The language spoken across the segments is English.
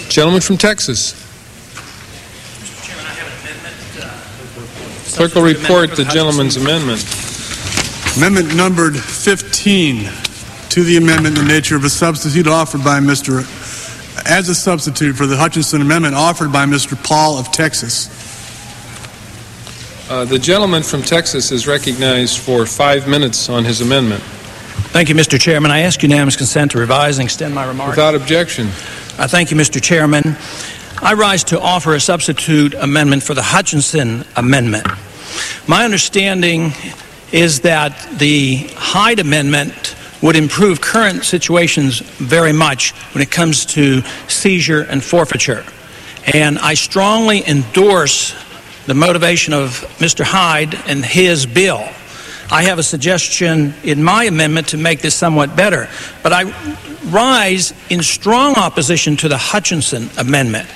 Gentleman from Texas. Mr. Chairman, I have an amendment. Clerk will report the gentleman's amendment. Amendment numbered 15 to the amendment in the nature of a substitute offered by as a substitute for the Hutchinson Amendment offered by Mr. Paul of Texas. The gentleman from Texas is recognized for 5 minutes on his amendment. Thank you, Mr. Chairman. I ask unanimous consent to revise and extend my remarks. Without objection. Thank you, Mr. Chairman. I rise to offer a substitute amendment for the Hutchinson Amendment. My understanding is that the Hyde Amendment would improve current situations very much when it comes to seizure and forfeiture. And I strongly endorse the motivation of Mr. Hyde and his bill. I have a suggestion in my amendment to make this somewhat better, but I rise in strong opposition to the Hutchinson Amendment,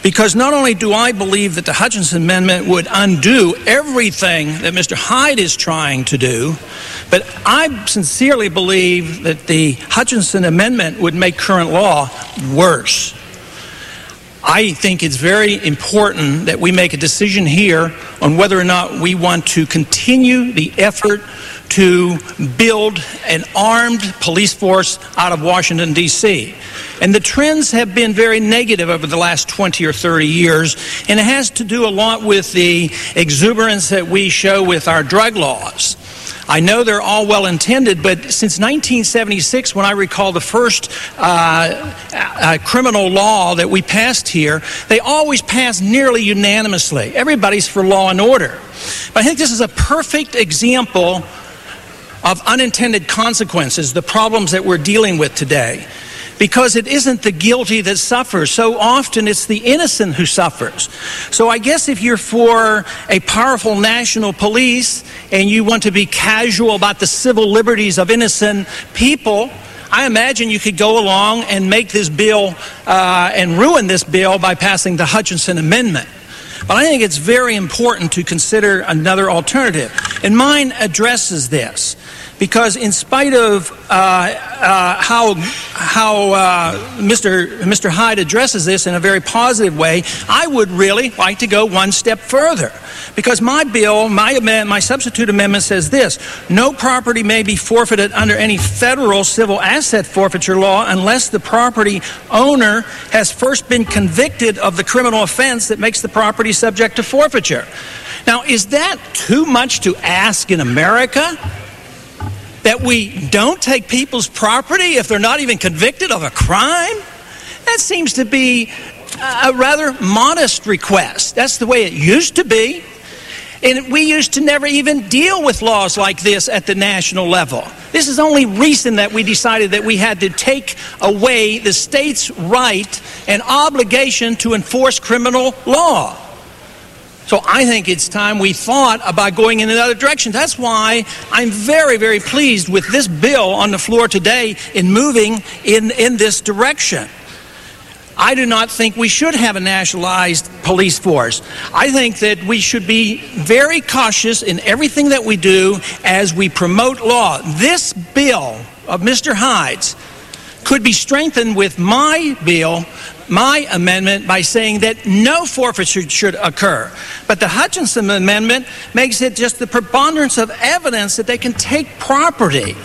because not only do I believe that the Hutchinson Amendment would undo everything that Mr. Hyde is trying to do, but I sincerely believe that the Hutchinson Amendment would make current law worse. I think it's very important that we make a decision here on whether or not we want to continue the effort to build an armed police force out of Washington, D.C. And the trends have been very negative over the last 20 or 30 years, and it has to do a lot with the exuberance that we show with our drug laws. I know they're all well intended, but since 1976, when I recall the first criminal law that we passed here, they always passed nearly unanimously. Everybody's for law and order. But I think this is a perfect example of unintended consequences, the problems that we're dealing with today. Because it isn't the guilty that suffers. So often it's the innocent who suffers. So I guess if you're for a powerful national police and you want to be casual about the civil liberties of innocent people, I imagine you could go along and make this bill and ruin this bill by passing the Hutchinson Amendment. But I think it's very important to consider another alternative. And mine addresses this. Because in spite of how Mr. Hyde addresses this in a very positive way, I would really like to go one step further. Because my bill, my substitute amendment says this: no property may be forfeited under any federal civil asset forfeiture law unless the property owner has first been convicted of the criminal offense that makes the property subject to forfeiture. Now, is that too much to ask in America? That we don't take people's property if they're not even convicted of a crime? That seems to be a rather modest request. That's the way it used to be. And we used to never even deal with laws like this at the national level. This is only recent that we decided that we had to take away the state's right and obligation to enforce criminal law. So I think it's time we thought about going in another direction. That's why I'm very, very pleased with this bill on the floor today in moving in this direction. I do not think we should have a nationalized police force. I think that we should be very cautious in everything that we do as we promote law. This bill of Mr. Hyde's could be strengthened with my bill, my amendment, by saying that no forfeiture should occur. But the Hutchinson Amendment makes it just the preponderance of evidence that they can take property.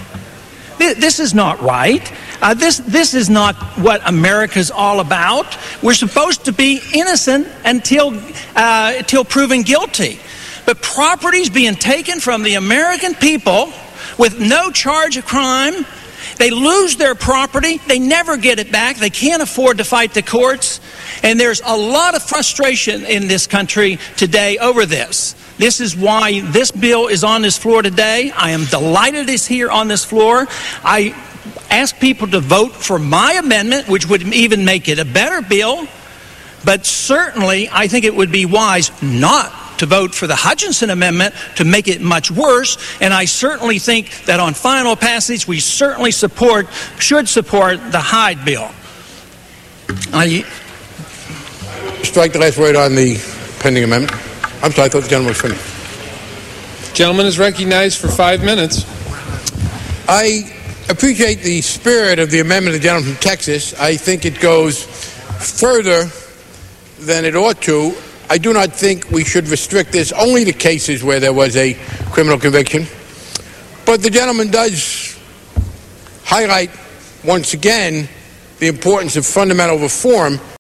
This is not right. This is not what America's all about. We're supposed to be innocent until proven guilty. But property's being taken from the American people with no charge of crime. They lose their property. They never get it back. They can't afford to fight the courts. And there's a lot of frustration in this country today over this. This is why this bill is on this floor today. I am delighted it's here on this floor. I ask people to vote for my amendment, which would even make it a better bill. But certainly, I think it would be wise not to vote for the Hutchinson Amendment to make it much worse. And I certainly think that on final passage, we certainly should support the Hyde bill. Strike the last word on the pending amendment. I'm sorry, I thought the gentleman was finished. Gentleman is recognized for 5 minutes. I appreciate the spirit of the amendment of the gentleman from Texas. I think it goes further than it ought to. I do not think we should restrict this only to cases where there was a criminal conviction. But the gentleman does highlight once again the importance of fundamental reform